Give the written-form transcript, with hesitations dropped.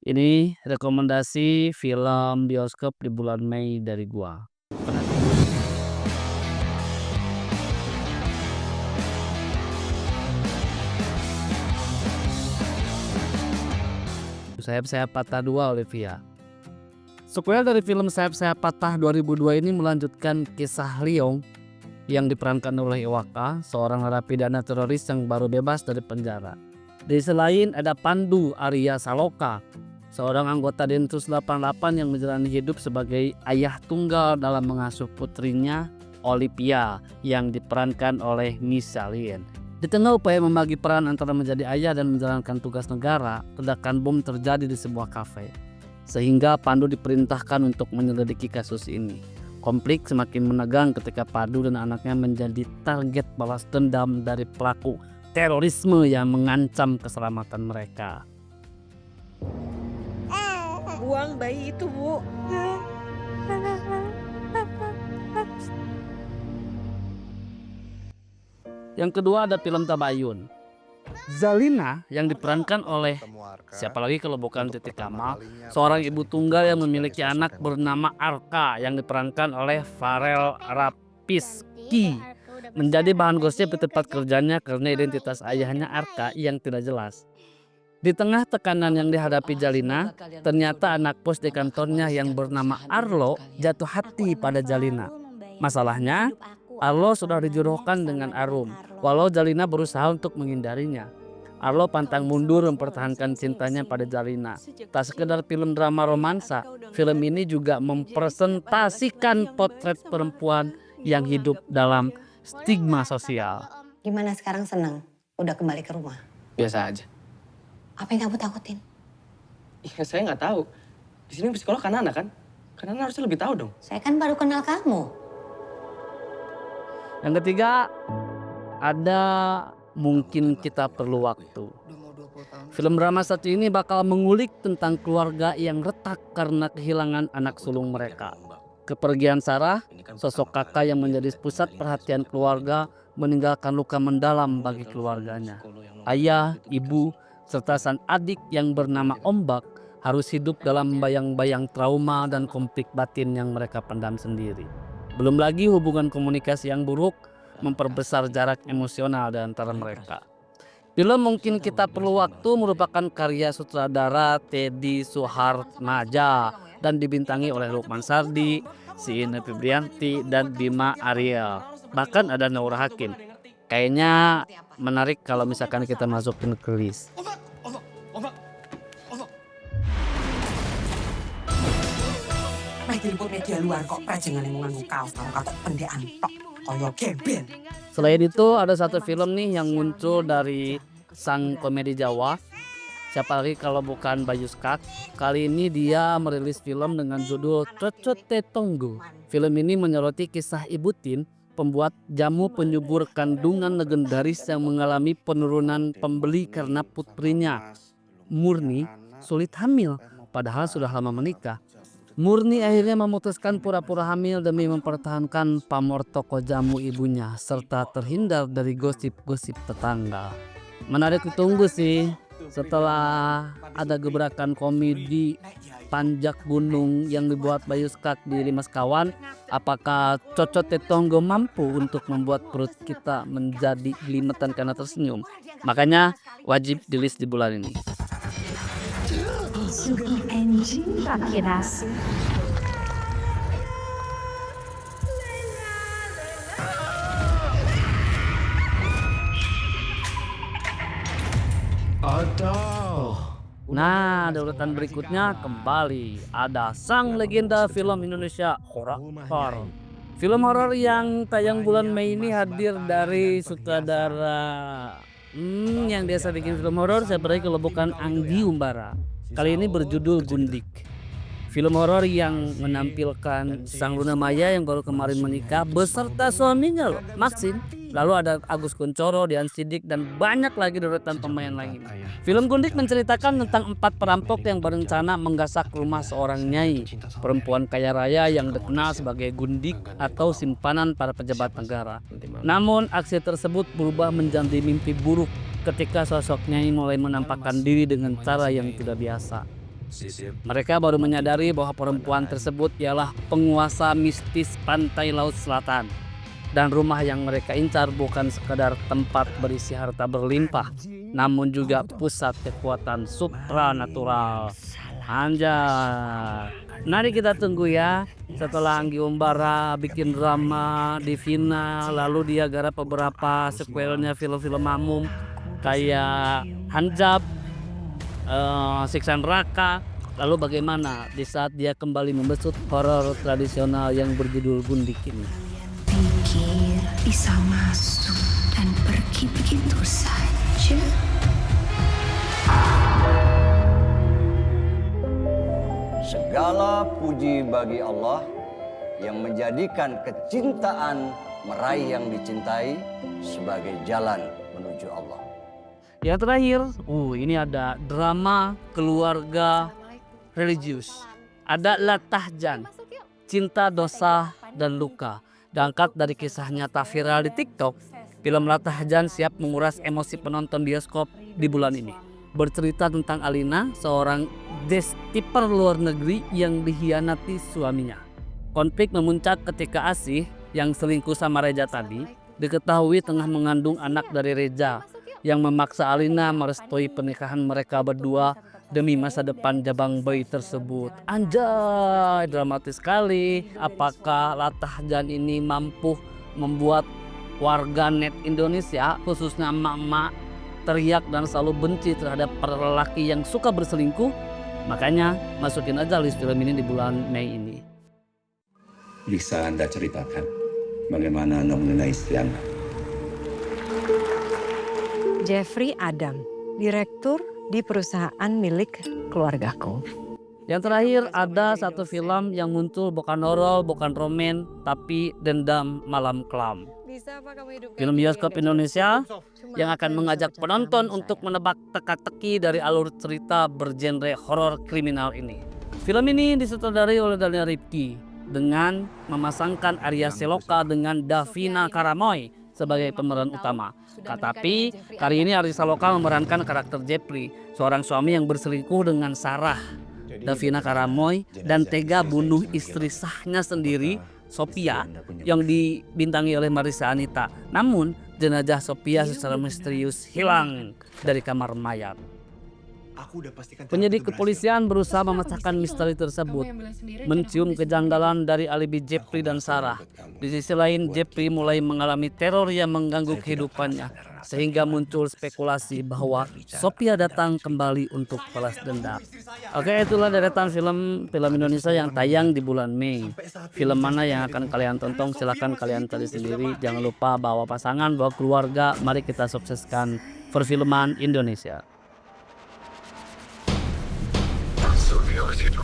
Ini rekomendasi film bioskop di bulan Mei dari gua. Sayap-sayap Patah 2 Olivia. Sequel dari film Sayap-sayap Patah 2002 ini melanjutkan kisah Leong yang diperankan oleh Iwaka, seorang narapidana teroris yang baru bebas dari penjara. Di sisi lain ada Pandu Arya Saloka, seorang anggota Densus 88 yang menjalani hidup sebagai ayah tunggal dalam mengasuh putrinya Olivia yang diperankan oleh Michelle Yeoh. Di tengah upaya membagi peran antara menjadi ayah dan menjalankan tugas negara, ledakan bom terjadi di sebuah kafe. Sehingga Pandu diperintahkan untuk menyelidiki kasus ini. Konflik semakin menegang ketika Pandu dan anaknya menjadi target balas dendam dari pelaku terorisme yang mengancam keselamatan mereka. Buang bayi itu, Bu. Yang kedua ada film Tabayun. Zalina yang diperankan oleh siapa lagi kalau bukan Titi Kamal, seorang ibu tunggal yang memiliki anak bernama Arka yang diperankan oleh Farel Rafiski, menjadi bahan gosip di tempat kerjanya karena identitas ayahnya Arka yang tidak jelas. Di tengah tekanan yang dihadapi Zalina, ternyata anak bos di kantornya yang bernama Arlo jatuh hati pada Zalina. Masalahnya, Arlo sudah dijodohkan dengan Arum, walau Zalina berusaha untuk menghindarinya. Arlo pantang mundur mempertahankan cintanya pada Zalina. Tak sekedar film drama romansa, film ini juga mempresentasikan potret perempuan yang hidup dalam stigma sosial. Gimana sekarang, senang? Udah kembali ke rumah? Biasa aja. Apa yang kamu takutin? Iya, saya nggak tahu. Di sini psikolog kan Nana kan? Kan Nana harusnya lebih tahu dong. Saya kan baru kenal kamu. Yang ketiga, ada Mungkin Kita Perlu Waktu. Film drama satu ini bakal mengulik tentang keluarga yang retak karena kehilangan anak sulung mereka. Kepergian Sarah, sosok kakak yang menjadi pusat perhatian keluarga, meninggalkan luka mendalam bagi keluarganya. Ayah, ibu, serta sang adik yang bernama Ombak harus hidup dalam bayang-bayang trauma dan konflik batin yang mereka pendam sendiri. Belum lagi hubungan komunikasi yang buruk memperbesar jarak emosional di antara mereka. Film Mungkin Kita Perlu Waktu merupakan karya sutradara Teddy Suhartmaja dan dibintangi oleh Lukman Sardi, Siine Febrianti, dan Bima Ariel. Bahkan ada Naura Hakim. Kayaknya menarik kalau misalkan kita masukin ke list. Diliput media luar kok prajengan yang nganggo kaos karo pendekan tok kaya gembel. Selain itu ada satu film nih yang muncul dari sang komedi Jawa. Siapa lagi kalau bukan Bayu Skak. Kali ini dia merilis film dengan judul Cocot Tetonggo. Film ini menyoroti kisah Ibu Tin, pembuat jamu penyubur kandungan legendaris yang mengalami penurunan pembeli karena putrinya Murni sulit hamil padahal sudah lama menikah. Murni akhirnya memutuskan pura-pura hamil demi mempertahankan pamor toko jamu ibunya serta terhindar dari gosip-gosip tetangga. Menarik ditunggu sih setelah ada gebrakan komedi Panjak Gunung yang dibuat Bayu Skak di Limas Kawan. Apakah Cocot Tetonggo mampu untuk membuat perut kita menjadi gelimetan karena tersenyum? Makanya wajib di list di bulan ini. Sugeng enjing vaksinasi. Nah, di urutan berikutnya kembali ada sang legenda film Indonesia horor. Film horor yang tayang bulan Mei ini hadir dari sutradara yang biasa bikin film horor, saya percaya kalau bukan Anggi Umbara. Kali ini berjudul Gundik. Film horor yang menampilkan sang Luna Maya yang baru kemarin menikah beserta suaminya loh, Maxine. Lalu ada Agus Kuncoro, Dian Sidik, dan banyak lagi deretan pemain lain. Film Gundik menceritakan tentang 4 perampok yang berencana menggasak rumah seorang nyai, perempuan kaya raya yang dikenal sebagai gundik atau simpanan para pejabat negara. Namun aksi tersebut berubah menjadi mimpi buruk ketika sosok nyai mulai menampakkan diri dengan cara yang tidak biasa. Mereka baru menyadari bahwa perempuan tersebut ialah penguasa mistis pantai laut selatan. Dan rumah yang mereka incar bukan sekadar tempat berisi harta berlimpah, namun juga pusat kekuatan supranatural. Anjay. Nanti kita tunggu ya, setelah Anggi Umbara bikin drama Divina, lalu dia garap beberapa sequelnya film-film Mamum kayak Hanjab, Siksa Neraka. Lalu bagaimana di saat dia kembali membesut horor tradisional yang berjudul Gundik ini? Pikir bisa masuk dan pergi begitu saja. Segala puji bagi Allah yang menjadikan kecintaan meraih yang dicintai sebagai jalan menuju Allah. Yang terakhir, ini ada drama keluarga religius. Ada Latahjan, Cinta, Dosa, dan Luka. Diangkat dari kisah nyata viral di TikTok, film Latahjan siap menguras emosi penonton bioskop di bulan ini. Bercerita tentang Alina, seorang deskipper luar negeri yang dikhianati suaminya. Konflik memuncak ketika Asih yang selingkuh sama Reja tadi diketahui tengah mengandung anak dari Reja, yang memaksa Alina merestui pernikahan mereka berdua demi masa depan jabang bayi tersebut. Anjay, dramatis sekali. Apakah Latahjan ini mampu membuat warga net Indonesia, khususnya emak-emak, teriak dan selalu benci terhadap para lelaki yang suka berselingkuh? Makanya masukin aja list film ini di bulan Mei ini. Bisa Anda ceritakan bagaimana Anda mengenai istri Anda? Jeffrey Adam, direktur di perusahaan milik keluargaku. Yang terakhir ada satu film yang muncul bukan horor, bukan romen, tapi Dendam Malam Kelam. Film bioskop Indonesia yang akan mengajak penonton untuk menebak teka-teki dari alur cerita bergenre horor kriminal ini. Film ini disutradarai oleh Daniel Ripki dengan memasangkan Arya Seloka dengan Davina Karamoy sebagai pemeran utama. Tetapi kali ini Arya Seloka memerankan karakter Jeffrey, seorang suami yang berselingkuh dengan Sarah, Davina Karamoy, dan tega bunuh istri sahnya sendiri, Sophia, yang dibintangi oleh Marissa Anita. Namun jenazah Sophia secara misterius hilang dari kamar mayat. Penyidik kepolisian berusaha memecahkan misteri tersebut, mencium kejanggalan dari alibi Jeffrey dan Sarah. Di sisi lain, Jeffrey mulai mengalami teror yang mengganggu kehidupannya, sehingga muncul spekulasi bahwa Sophia datang kembali untuk balas dendam. Oke, itulah deretan film Indonesia yang tayang di bulan Mei. Film mana yang akan kalian tonton? Silahkan kalian cari sendiri. Jangan lupa bawa pasangan, bawa keluarga. Mari kita sukseskan perfilman Indonesia. Masuk ke situ.